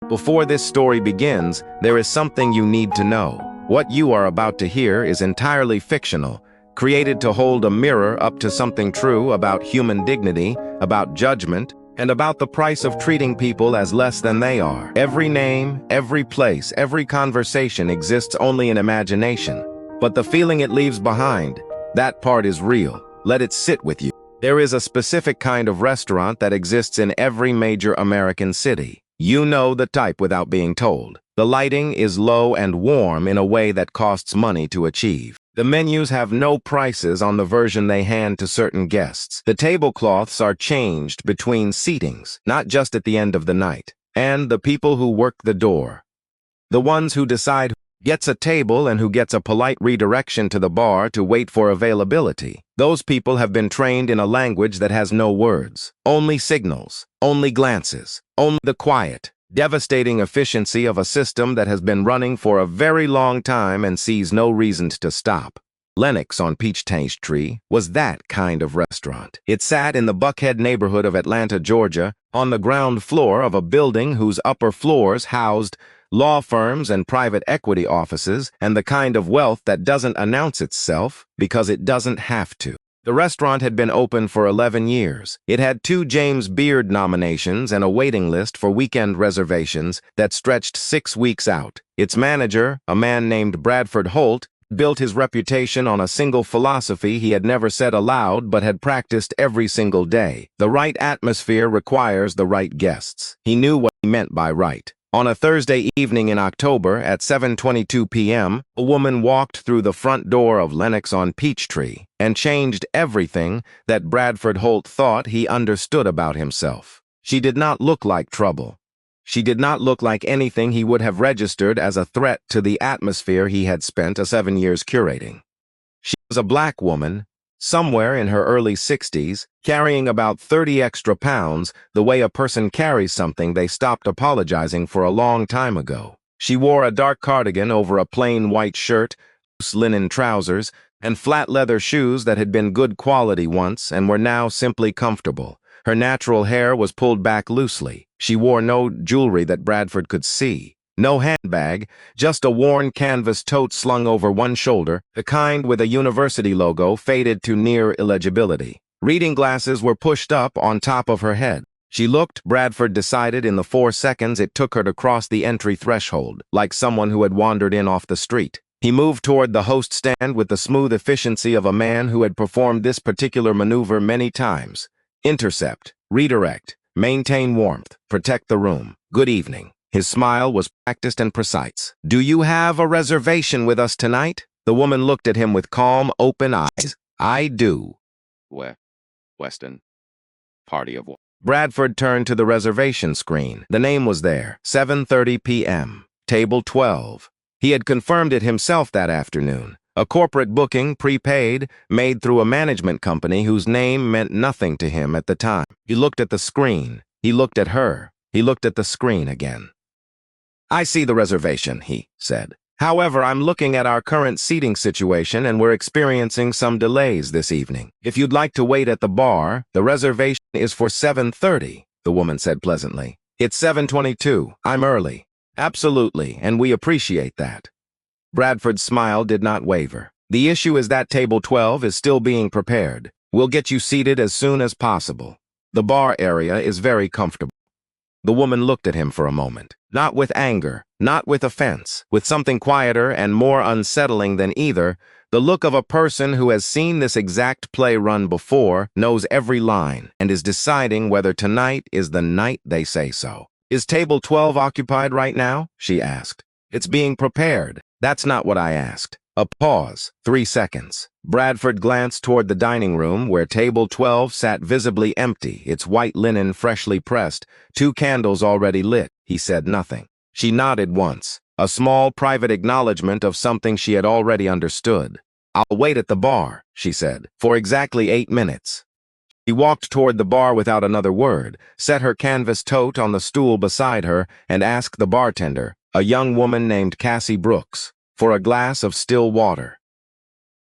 Before this story begins, there is something you need to know. What you are about to hear is entirely fictional, created to hold a mirror up to something true about human dignity, about judgment, and about the price of treating people as less than they are. Every name, every place, every conversation exists only in imagination. But the feeling it leaves behind, that part is real. Let it sit with you. There is a specific kind of restaurant that exists in every major American city. You know the type without being told. The lighting is low and warm in a way that costs money to achieve. The menus have no prices on the version they hand to certain guests. The tablecloths are changed between seatings, not just at the end of the night. And the people who work the door, the ones who decide who gets a table and who gets a polite redirection to the bar to wait for availability, those people have been trained in a language that has no words, only signals, only glances, only the quiet, devastating efficiency of a system that has been running for a very long time and sees no reason to stop. Lennox on Peachtree was that kind of restaurant. It sat in the Buckhead neighborhood of Atlanta, Georgia, on the ground floor of a building whose upper floors housed law firms and private equity offices and the kind of wealth that doesn't announce itself because it doesn't have to. The restaurant had been open for 11 years. It had 2 James Beard nominations and a waiting list for weekend reservations that stretched 6 weeks out. Its manager, a man named Bradford Holt, built his reputation on a single philosophy he had never said aloud but had practiced every single day. The right atmosphere requires the right guests. He knew what he meant by right. On a Thursday evening in October at 7:22 p.m., a woman walked through the front door of Lennox on Peachtree and changed everything that Bradford Holt thought he understood about himself. She did not look like trouble. She did not look like anything he would have registered as a threat to the atmosphere he had spent 7 years curating. She was a black woman, somewhere in her early 60s, carrying about 30 extra pounds, the way a person carries something they stopped apologizing for a long time ago. She wore a dark cardigan over a plain white shirt, loose linen trousers, and flat leather shoes that had been good quality once and were now simply comfortable. Her natural hair was pulled back loosely. She wore no jewelry that Bradford could see. No handbag, just a worn canvas tote slung over one shoulder, the kind with a university logo faded to near illegibility. Reading glasses were pushed up on top of her head. She looked, Bradford decided in the 4 seconds it took her to cross the entry threshold, like someone who had wandered in off the street. He moved toward the host stand with the smooth efficiency of a man who had performed this particular maneuver many times. Intercept, redirect, maintain warmth, protect the room. Good evening. His smile was practiced and precise. Do you have a reservation with us tonight? The woman looked at him with calm, open eyes. I do. Weston. Party of one. Bradford turned to the reservation screen. The name was there. 7:30 p.m. Table 12. He had confirmed it himself that afternoon. A corporate booking, prepaid, made through a management company whose name meant nothing to him at the time. He looked at the screen. He looked at her. He looked at the screen again. I see the reservation, he said. However, I'm looking at our current seating situation and we're experiencing some delays this evening. If you'd like to wait at the bar, the reservation is for 7:30, the woman said pleasantly. It's 7:22. I'm early. Absolutely, and we appreciate that. Bradford's smile did not waver. The issue is that table 12 is still being prepared. We'll get you seated as soon as possible. The bar area is very comfortable. The woman looked at him for a moment, not with anger, not with offense, with something quieter and more unsettling than either, the look of a person who has seen this exact play run before, knows every line, and is deciding whether tonight is the night they say so. Is table 12 occupied right now? She asked. It's being prepared. That's not what I asked. A pause. 3 seconds. Bradford glanced toward the dining room where table 12 sat visibly empty, its white linen freshly pressed, 2 candles already lit. He said nothing. She nodded once, a small private acknowledgement of something she had already understood. I'll wait at the bar, she said, for exactly 8 minutes. She walked toward the bar without another word, set her canvas tote on the stool beside her, and asked the bartender, a young woman named Cassie Brooks, for a glass of still water.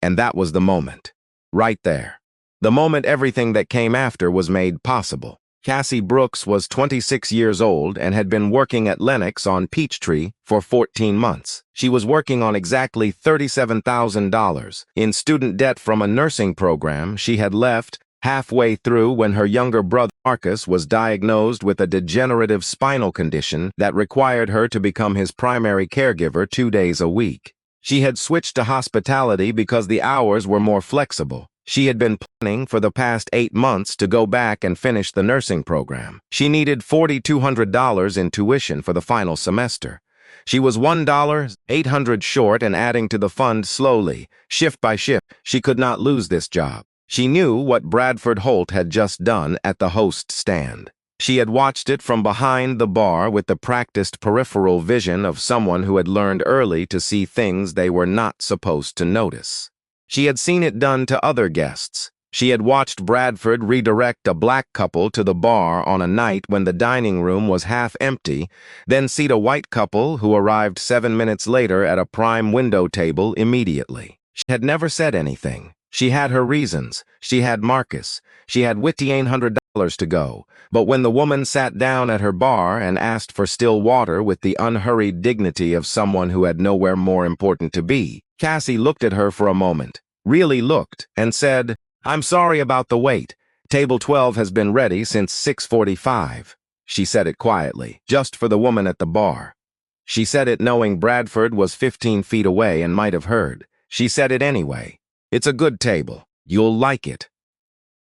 And that was the moment. Right there. The moment everything that came after was made possible. Cassie Brooks was 26 years old and had been working at Lenox on Peachtree for 14 months. She was working on exactly $37,000 in student debt from a nursing program she had left halfway through when her younger brother Marcus was diagnosed with a degenerative spinal condition that required her to become his primary caregiver 2 days a week. She had switched to hospitality because the hours were more flexible. She had been planning for the past 8 months to go back and finish the nursing program. She needed $4,200 in tuition for the final semester. She was $1,800 short and adding to the fund slowly, shift by shift. She could not lose this job. She knew what Bradford Holt had just done at the host stand. She had watched it from behind the bar with the practiced peripheral vision of someone who had learned early to see things they were not supposed to notice. She had seen it done to other guests. She had watched Bradford redirect a black couple to the bar on a night when the dining room was half empty, then seat a white couple who arrived 7 minutes later at a prime window table immediately. She had never said anything. She had her reasons. She had Marcus. She had $1,800 to go. But when the woman sat down at her bar and asked for still water with the unhurried dignity of someone who had nowhere more important to be, Cassie looked at her for a moment, really looked, and said, "I'm sorry about the wait. Table 12 has been ready since 6:45. She said it quietly, just for the woman at the bar. She said it knowing Bradford was 15 feet away and might have heard. She said it anyway. "It's a good table. You'll like it."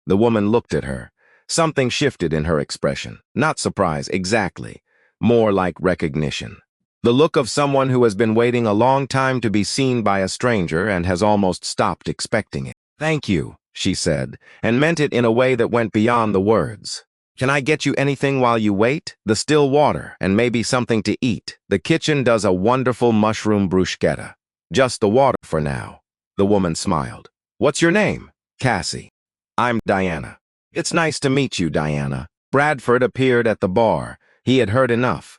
The woman looked at her. Something shifted in her expression. Not surprise, exactly. More like recognition. The look of someone who has been waiting a long time to be seen by a stranger and has almost stopped expecting it. "Thank you," she said, and meant it in a way that went beyond the words. "Can I get you anything while you wait? The still water, and maybe something to eat. The kitchen does a wonderful mushroom bruschetta. Just the water for now." The woman smiled. "What's your name?" "Cassie." "I'm Diana." "It's nice to meet you, Diana." Bradford appeared at the bar. He had heard enough.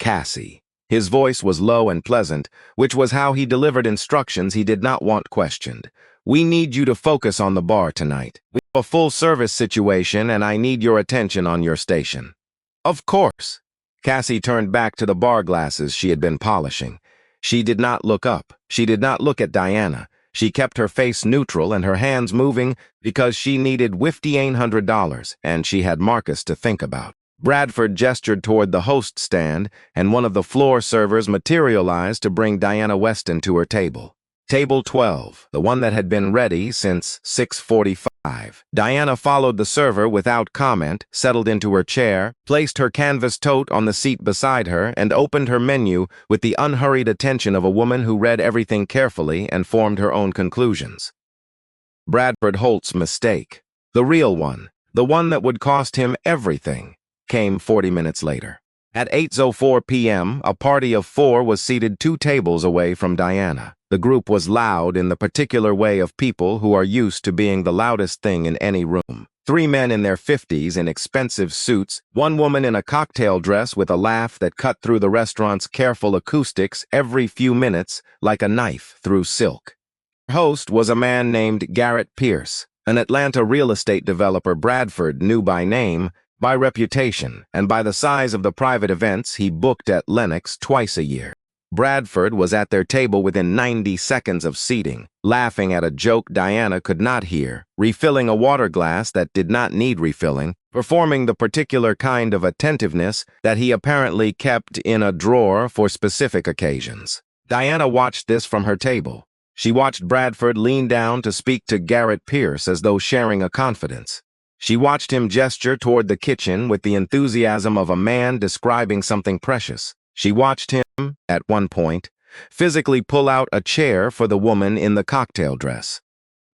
"Cassie." His voice was low and pleasant, which was how he delivered instructions he did not want questioned. "We need you to focus on the bar tonight. We have a full-service situation, and I need your attention on your station." "Of course." Cassie turned back to the bar glasses she had been polishing. She did not look up. She did not look at Diana. She kept her face neutral and her hands moving because she needed $5,800, and she had Marcus to think about. Bradford gestured toward the host stand, and one of the floor servers materialized to bring Diana Weston to her table. Table 12, the one that had been ready since 6:45. Diana followed the server without comment, settled into her chair, placed her canvas tote on the seat beside her, and opened her menu with the unhurried attention of a woman who read everything carefully and formed her own conclusions. Bradford Holt's mistake, the real one, the one that would cost him everything, came 40 minutes later. At 8:04 p.m., a party of 4 was seated 2 tables away from Diana. The group was loud in the particular way of people who are used to being the loudest thing in any room. 3 men in their 50s in expensive suits, 1 woman in a cocktail dress with a laugh that cut through the restaurant's careful acoustics every few minutes like a knife through silk. Her host was a man named Garrett Pierce, an Atlanta real estate developer Bradford knew by name, by reputation, and by the size of the private events he booked at Lenox twice a year. Bradford was at their table within 90 seconds of seating, laughing at a joke Diana could not hear, refilling a water glass that did not need refilling, performing the particular kind of attentiveness that he apparently kept in a drawer for specific occasions. Diana watched this from her table. She watched Bradford lean down to speak to Garrett Pierce as though sharing a confidence. She watched him gesture toward the kitchen with the enthusiasm of a man describing something precious. She watched him, at one point, physically pull out a chair for the woman in the cocktail dress.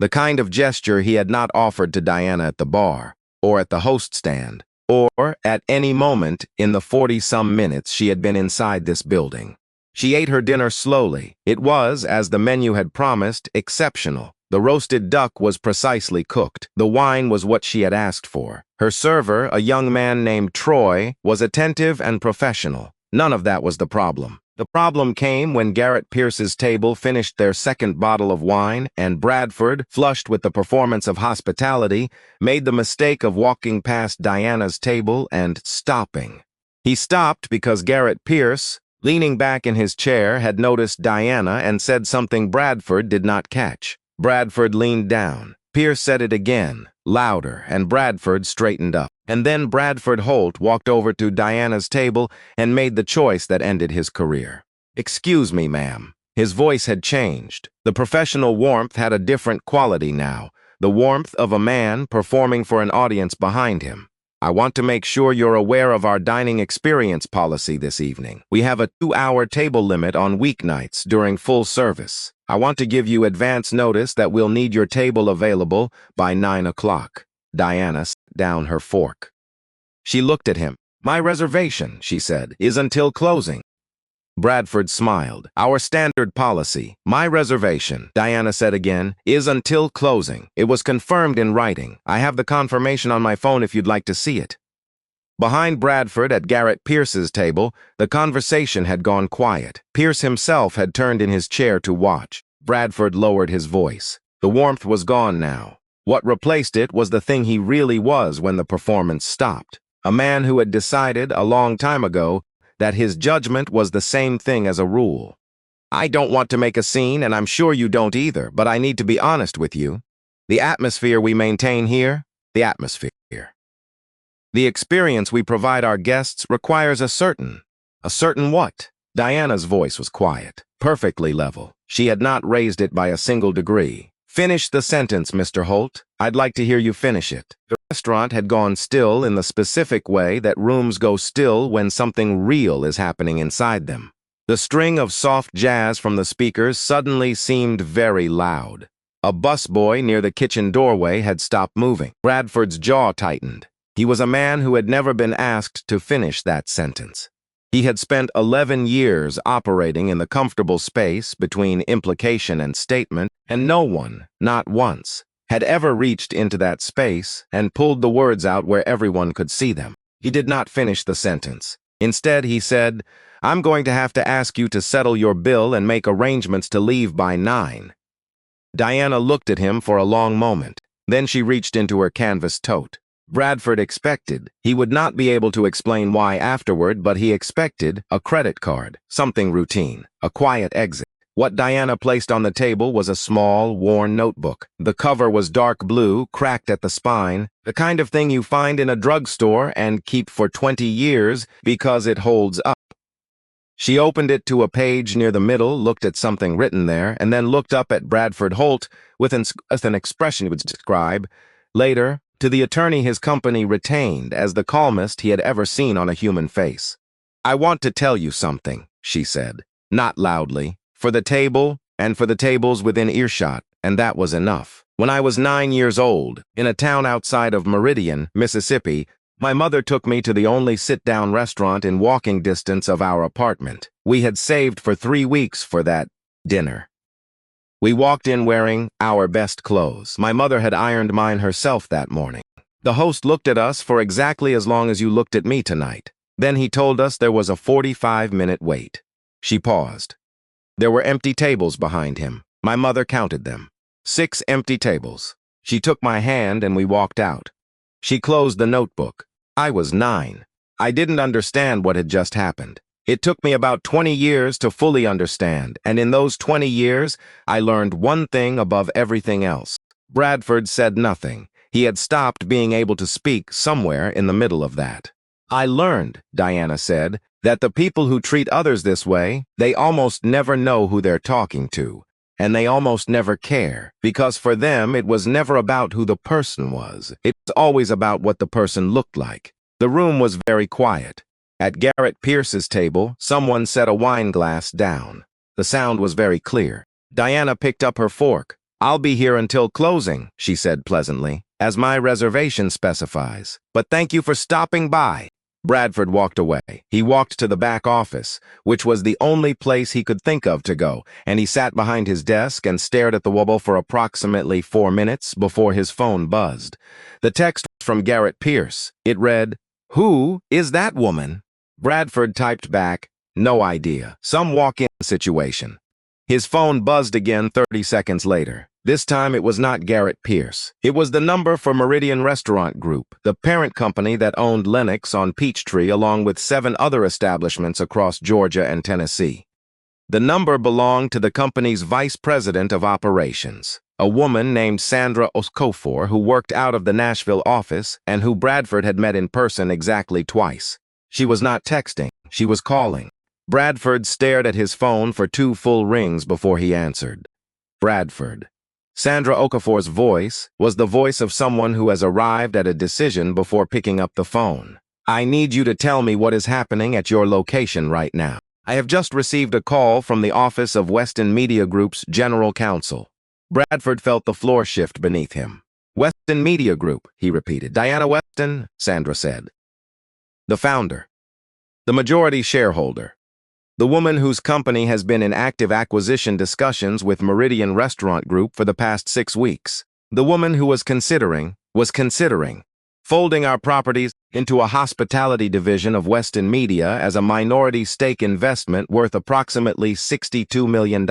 The kind of gesture he had not offered to Diana at the bar, or at the host stand, or at any moment in the 40-some minutes she had been inside this building. She ate her dinner slowly. It was, as the menu had promised, exceptional. The roasted duck was precisely cooked. The wine was what she had asked for. Her server, a young man named Troy, was attentive and professional. None of that was the problem. The problem came when Garrett Pierce's table finished their second bottle of wine and Bradford, flushed with the performance of hospitality, made the mistake of walking past Diana's table and stopping. He stopped because Garrett Pierce, leaning back in his chair, had noticed Diana and said something Bradford did not catch. Bradford leaned down. Pierce said it again, louder, and Bradford straightened up. And then Bradford Holt walked over to Diana's table and made the choice that ended his career. "Excuse me, ma'am." His voice had changed. The professional warmth had a different quality now, the warmth of a man performing for an audience behind him. "I want to make sure you're aware of our dining experience policy this evening. We have a 2-hour table limit on weeknights during full service. I want to give you advance notice that we'll need your table available by 9 o'clock. Diana set down her fork. She looked at him. "My reservation," she said, "is until closing." Bradford smiled. "Our standard policy, my reservation," Diana said again, "is until closing. It was confirmed in writing. I have the confirmation on my phone if you'd like to see it." Behind Bradford at Garrett Pierce's table, the conversation had gone quiet. Pierce himself had turned in his chair to watch. Bradford lowered his voice. The warmth was gone now. What replaced it was the thing he really was when the performance stopped. A man who had decided a long time ago that his judgment was the same thing as a rule. "I don't want to make a scene, and I'm sure you don't either, but I need to be honest with you. The atmosphere we maintain here, the atmosphere. The experience we provide our guests requires a certain what?" Diana's voice was quiet, perfectly level. She had not raised it by a single degree. "Finish the sentence, Mr. Holt. I'd like to hear you finish it." The restaurant had gone still in the specific way that rooms go still when something real is happening inside them. The string of soft jazz from the speakers suddenly seemed very loud. A busboy near the kitchen doorway had stopped moving. Bradford's jaw tightened. He was a man who had never been asked to finish that sentence. He had spent 11 years operating in the comfortable space between implication and statement, and no one, not once, had ever reached into that space and pulled the words out where everyone could see them. He did not finish the sentence. Instead, he said, "I'm going to have to ask you to settle your bill and make arrangements to leave by 9. Diana looked at him for a long moment. Then she reached into her canvas tote. Bradford expected he would not be able to explain why afterward, but he expected a credit card, something routine, a quiet exit. What Diana placed on the table was a small, worn notebook. The cover was dark blue, cracked at the spine, the kind of thing you find in a drugstore and keep for 20 years because it holds up. She opened it to a page near the middle, looked at something written there, and then looked up at Bradford Holt with an expression he would describe later to the attorney his company retained as the calmest he had ever seen on a human face. "I want to tell you something," she said, not loudly, for the table and for the tables within earshot, and that was enough. "When I was 9 years old, in a town outside of Meridian, Mississippi, my mother took me to the only sit-down restaurant in walking distance of our apartment. We had saved for 3 weeks for that dinner. We walked in wearing our best clothes. My mother had ironed mine herself that morning. The host looked at us for exactly as long as you looked at me tonight. Then he told us there was a 45-minute wait." She paused. There were empty tables behind him. My mother counted them. 6 empty tables. She took my hand and we walked out. She closed the notebook. I was 9. I didn't understand what had just happened. It took me about 20 years to fully understand, and in those 20 years, I learned one thing above everything else. Bradford said nothing. He had stopped being able to speak somewhere in the middle of that. "I learned," Diana said, "that the people who treat others this way, they almost never know who they're talking to, and they almost never care, because for them it was never about who the person was. It was always about what the person looked like." The room was very quiet. At Garrett Pierce's table, someone set a wine glass down. The sound was very clear. Diana picked up her fork. "I'll be here until closing," she said pleasantly, "as my reservation specifies. But thank you for stopping by." Bradford walked away. He walked to the back office, which was the only place he could think of to go, and he sat behind his desk and stared at the wall for approximately 4 minutes before his phone buzzed. The text was from Garrett Pierce. It read, "Who is that woman?" Bradford typed back, "No idea. Some walk-in situation." His phone buzzed again 30 seconds later. This time it was not Garrett Pierce. It was the number for Meridian Restaurant Group, the parent company that owned Lenox on Peachtree along with 7 other establishments across Georgia and Tennessee. The number belonged to the company's vice president of operations, a woman named Sandra Oskofor who worked out of the Nashville office and who Bradford had met in person exactly twice. She was not texting, she was calling. Bradford stared at his phone for 2 full rings before he answered. Bradford. Sandra Okafor's voice was the voice of someone who has arrived at a decision before picking up the phone. "I need you to tell me what is happening at your location right now. I have just received a call from the office of Weston Media Group's general counsel." Bradford felt the floor shift beneath him. "Weston Media Group," he repeated. "Diana Weston," Sandra said. "The founder. The majority shareholder. The woman whose company has been in active acquisition discussions with Meridian Restaurant Group for the past 6 weeks. The woman who was considering folding our properties into a hospitality division of Weston Media as a minority stake investment worth approximately $62 million.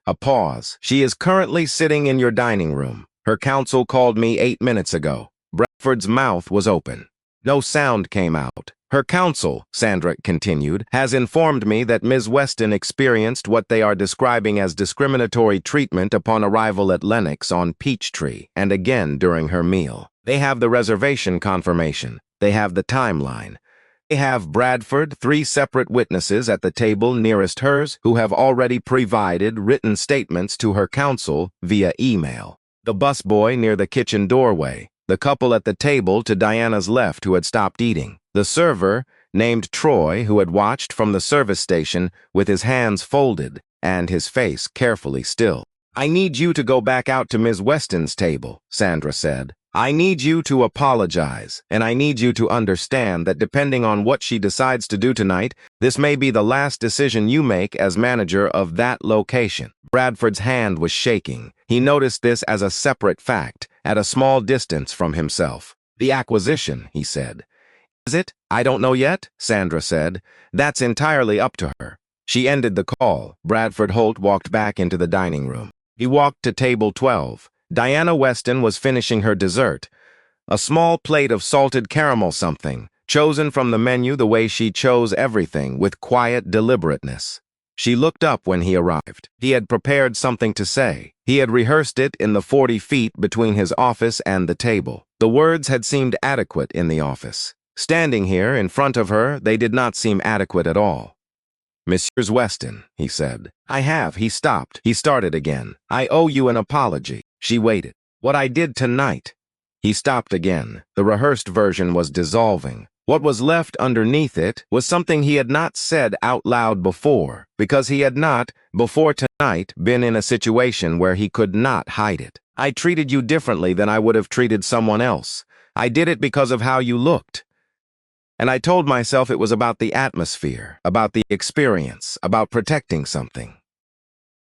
A pause. "She is currently sitting in your dining room. Her counsel called me 8 minutes ago." Bradford's mouth was open. No sound came out. "Her counsel," Sandra continued, "has informed me that Ms. Weston experienced what they are describing as discriminatory treatment upon arrival at Lenox on Peachtree and again during her meal. They have the reservation confirmation. They have the timeline. They have Bradford, 3 separate witnesses at the table nearest hers who have already provided written statements to her counsel via email. The busboy near the kitchen doorway. The couple at the table to Diana's left who had stopped eating. The server, named Troy, who had watched from the service station with his hands folded and his face carefully still. "I need you to go back out to Ms. Weston's table," Sandra said. "I need you to apologize, and I need you to understand that depending on what she decides to do tonight, this may be the last decision you make as manager of that location." Bradford's hand was shaking. He noticed this as a separate fact, at a small distance from himself. "The acquisition," he said. "Is it? I don't know yet," Sandra said. "That's entirely up to her." She ended the call. Bradford Holt walked back into the dining room. He walked to table 12. Diana Weston was finishing her dessert, a small plate of salted caramel something, chosen from the menu the way she chose everything, with quiet deliberateness. She looked up when he arrived. He had prepared something to say. He had rehearsed it in the 40 feet between his office and the table. The words had seemed adequate in the office. Standing here in front of her, they did not seem adequate at all. "Mrs. Weston," he said. He stopped. He started again. "I owe you an apology." She waited. "What I did tonight." He stopped again. The rehearsed version was dissolving. What was left underneath it was something he had not said out loud before, because he had not, before tonight, been in a situation where he could not hide it. "I treated you differently than I would have treated someone else. I did it because of how you looked. And I told myself it was about the atmosphere, about the experience, about protecting something.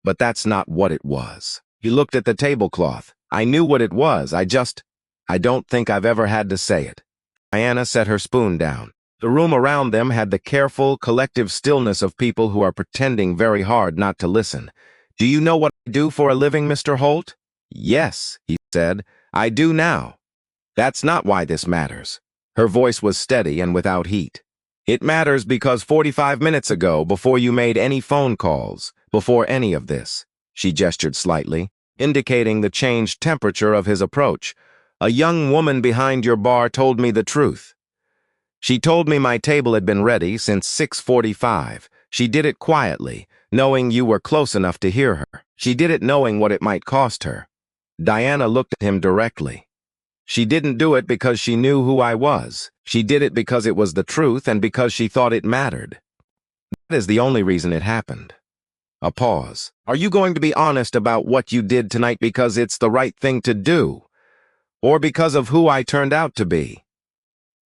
But that's not what it was." He looked at the tablecloth. "I knew what it was. I don't think I've ever had to say it." Diana set her spoon down. The room around them had the careful, collective stillness of people who are pretending very hard not to listen. "Do you know what I do for a living, Mr. Holt?" "Yes," he said. "I do now. That's not why this matters." Her voice was steady and without heat. "It matters because 45 minutes ago, before you made any phone calls, before any of this," she gestured slightly, indicating the changed temperature of his approach, "a young woman behind your bar told me the truth. She told me my table had been ready since 6:45. She did it quietly, knowing you were close enough to hear her. She did it knowing what it might cost her." Diana looked at him directly. "She didn't do it because she knew who I was. She did it because it was the truth and because she thought it mattered. That is the only reason it happened." A pause. "Are you going to be honest about what you did tonight because it's the right thing to do? Or because of who I turned out to be?"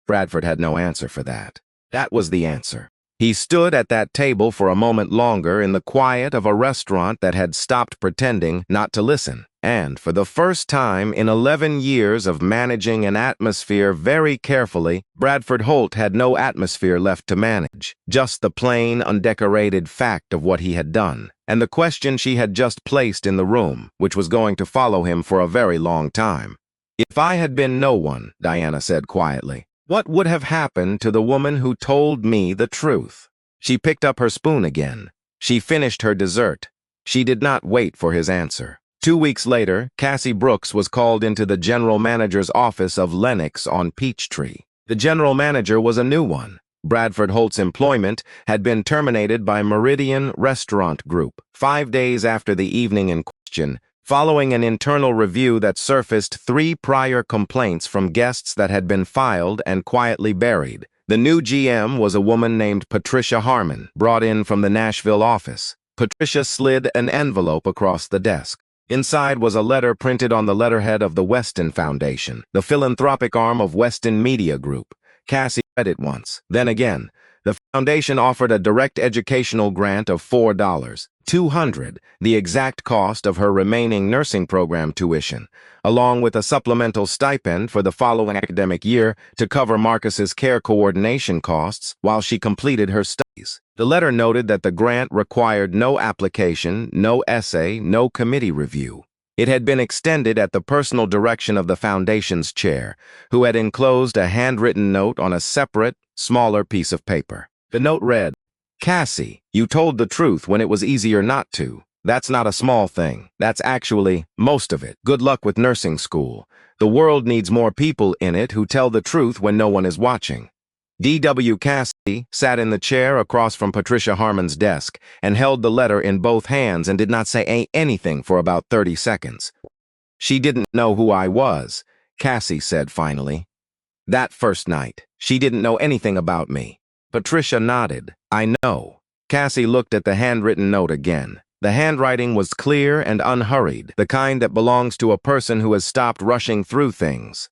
Bradford had no answer for that. That was the answer. He stood at that table for a moment longer in the quiet of a restaurant that had stopped pretending not to listen. And for the first time in 11 years of managing an atmosphere very carefully, Bradford Holt had no atmosphere left to manage, just the plain, undecorated fact of what he had done, and the question she had just placed in the room, which was going to follow him for a very long time. "If I had been no one," Diana said quietly, "what would have happened to the woman who told me the truth?" She picked up her spoon again. She finished her dessert. She did not wait for his answer. 2 weeks later, Cassie Brooks was called into the general manager's office of Lenox on Peachtree. The general manager was a new one. Bradford Holt's employment had been terminated by Meridian Restaurant Group 5 days after the evening in question, following an internal review that surfaced 3 prior complaints from guests that had been filed and quietly buried. The new GM was a woman named Patricia Harmon, brought in from the Nashville office. Patricia slid an envelope across the desk. Inside was a letter printed on the letterhead of the Weston Foundation, the philanthropic arm of Weston Media Group. Cassie read it once, then again. The foundation offered a direct educational grant of $4.200, the exact cost of her remaining nursing program tuition, along with a supplemental stipend for the following academic year to cover Marcus's care coordination costs while she completed her studies. The letter noted that the grant required no application, no essay, no committee review. It had been extended at the personal direction of the foundation's chair, who had enclosed a handwritten note on a separate, smaller piece of paper. The note read, "Cassie, you told the truth when it was easier not to. That's not a small thing. That's actually most of it. Good luck with nursing school. The world needs more people in it who tell the truth when no one is watching." D.W. Cassie sat in the chair across from Patricia Harmon's desk and held the letter in both hands and did not say anything for about 30 seconds. "She didn't know who I was," Cassie said finally. "That first night, she didn't know anything about me." Patricia nodded. "I know." Cassie looked at the handwritten note again. The handwriting was clear and unhurried, the kind that belongs to a person who has stopped rushing through things.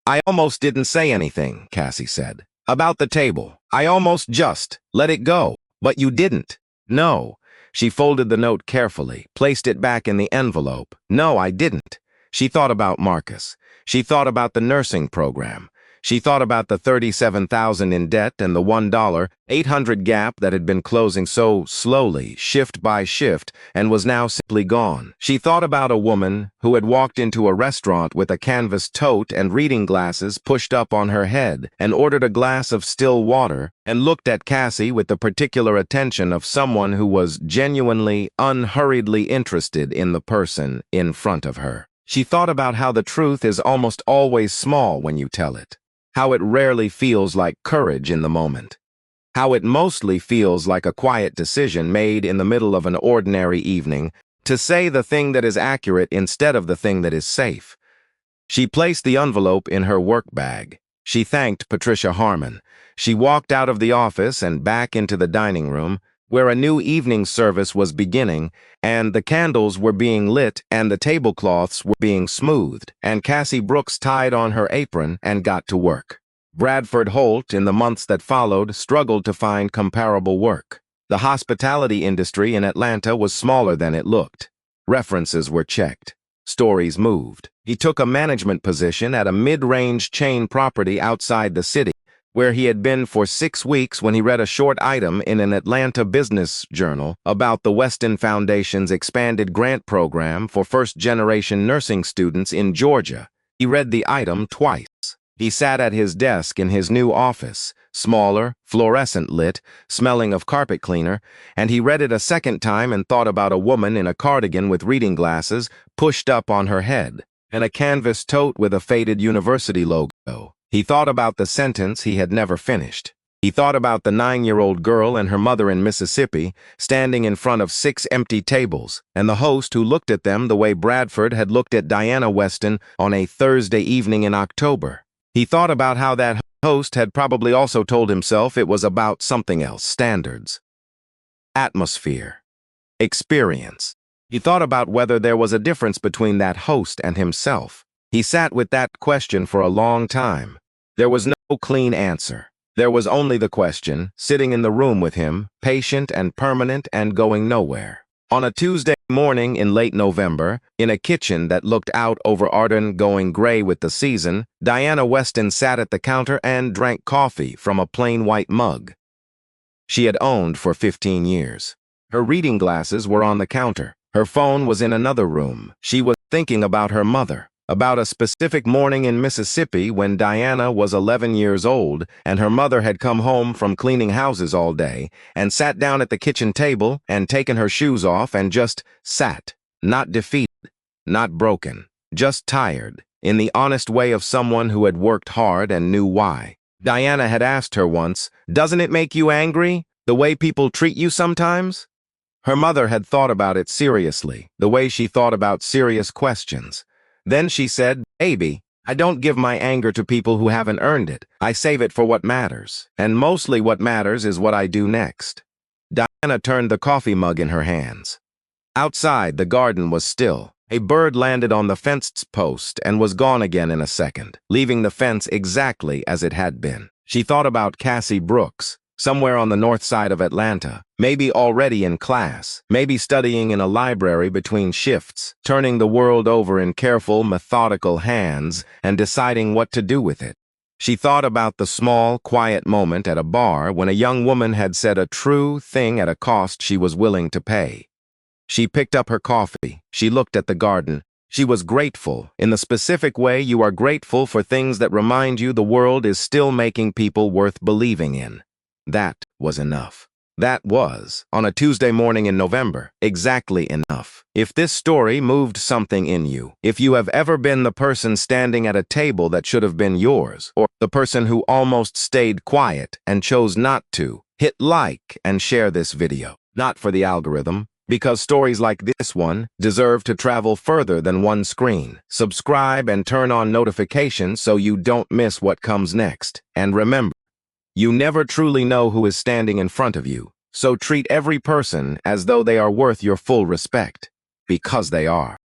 "I almost didn't say anything," Cassie said. "About the table. I almost just let it go. But you didn't." "No." She folded the note carefully, placed it back in the envelope. "No, I didn't." She thought about Marcus. She thought about the nursing program. She thought about the $37,000 in debt and the $1,800 gap that had been closing so slowly, shift by shift, and was now simply gone. She thought about a woman who had walked into a restaurant with a canvas tote and reading glasses pushed up on her head and ordered a glass of still water and looked at Cassie with the particular attention of someone who was genuinely, unhurriedly interested in the person in front of her. She thought about how the truth is almost always small when you tell it. How it rarely feels like courage in the moment. How it mostly feels like a quiet decision made in the middle of an ordinary evening to say the thing that is accurate instead of the thing that is safe. She placed the envelope in her work bag. She thanked Patricia Harmon. She walked out of the office and back into the dining room, where a new evening service was beginning, and the candles were being lit and the tablecloths were being smoothed, and Cassie Brooks tied on her apron and got to work. Bradford Holt, in the months that followed, struggled to find comparable work. The hospitality industry in Atlanta was smaller than it looked. References were checked. Stories moved. He took a management position at a mid-range chain property outside the city, where he had been for 6 weeks when he read a short item in an Atlanta business journal about the Weston Foundation's expanded grant program for first-generation nursing students in Georgia. He read the item twice. He sat at his desk in his new office, smaller, fluorescent lit, smelling of carpet cleaner, and he read it a second time and thought about a woman in a cardigan with reading glasses pushed up on her head, and a canvas tote with a faded university logo. He thought about the sentence he had never finished. He thought about the 9-year-old girl and her mother in Mississippi, standing in front of 6 empty tables, and the host who looked at them the way Bradford had looked at Diana Weston on a Thursday evening in October. He thought about how that host had probably also told himself it was about something else: standards, atmosphere, experience. He thought about whether there was a difference between that host and himself. He sat with that question for a long time. There was no clean answer. There was only the question, sitting in the room with him, patient and permanent and going nowhere. On a Tuesday morning in late November, in a kitchen that looked out over Arden going gray with the season, Diana Weston sat at the counter and drank coffee from a plain white mug she had owned for 15 years. Her reading glasses were on the counter. Her phone was in another room. She was thinking about her mother, about a specific morning in Mississippi when Diana was 11 years old and her mother had come home from cleaning houses all day and sat down at the kitchen table and taken her shoes off and just sat, not defeated, not broken, just tired, in the honest way of someone who had worked hard and knew why. Diana had asked her once, "Doesn't it make you angry, the way people treat you sometimes?" Her mother had thought about it seriously, the way she thought about serious questions. Then she said, "Baby, I don't give my anger to people who haven't earned it. I save it for what matters, and mostly what matters is what I do next." Diana turned the coffee mug in her hands. Outside, the garden was still. A bird landed on the fence post and was gone again in a second, leaving the fence exactly as it had been. She thought about Cassie Brooks, somewhere on the north side of Atlanta, maybe already in class, maybe studying in a library between shifts, turning the world over in careful, methodical hands and deciding what to do with it. She thought about the small, quiet moment at a bar when a young woman had said a true thing at a cost she was willing to pay. She picked up her coffee. She looked at the garden. She was grateful, in the specific way you are grateful for things that remind you the world is still making people worth believing in. That was enough. That was, on a Tuesday morning in November, exactly enough. If this story moved something in you, if you have ever been the person standing at a table that should have been yours, or the person who almost stayed quiet and chose not to, hit like and share this video. Not for the algorithm, because stories like this one deserve to travel further than one screen. Subscribe and turn on notifications so you don't miss what comes next. And remember, you never truly know who is standing in front of you, so treat every person as though they are worth your full respect, because they are.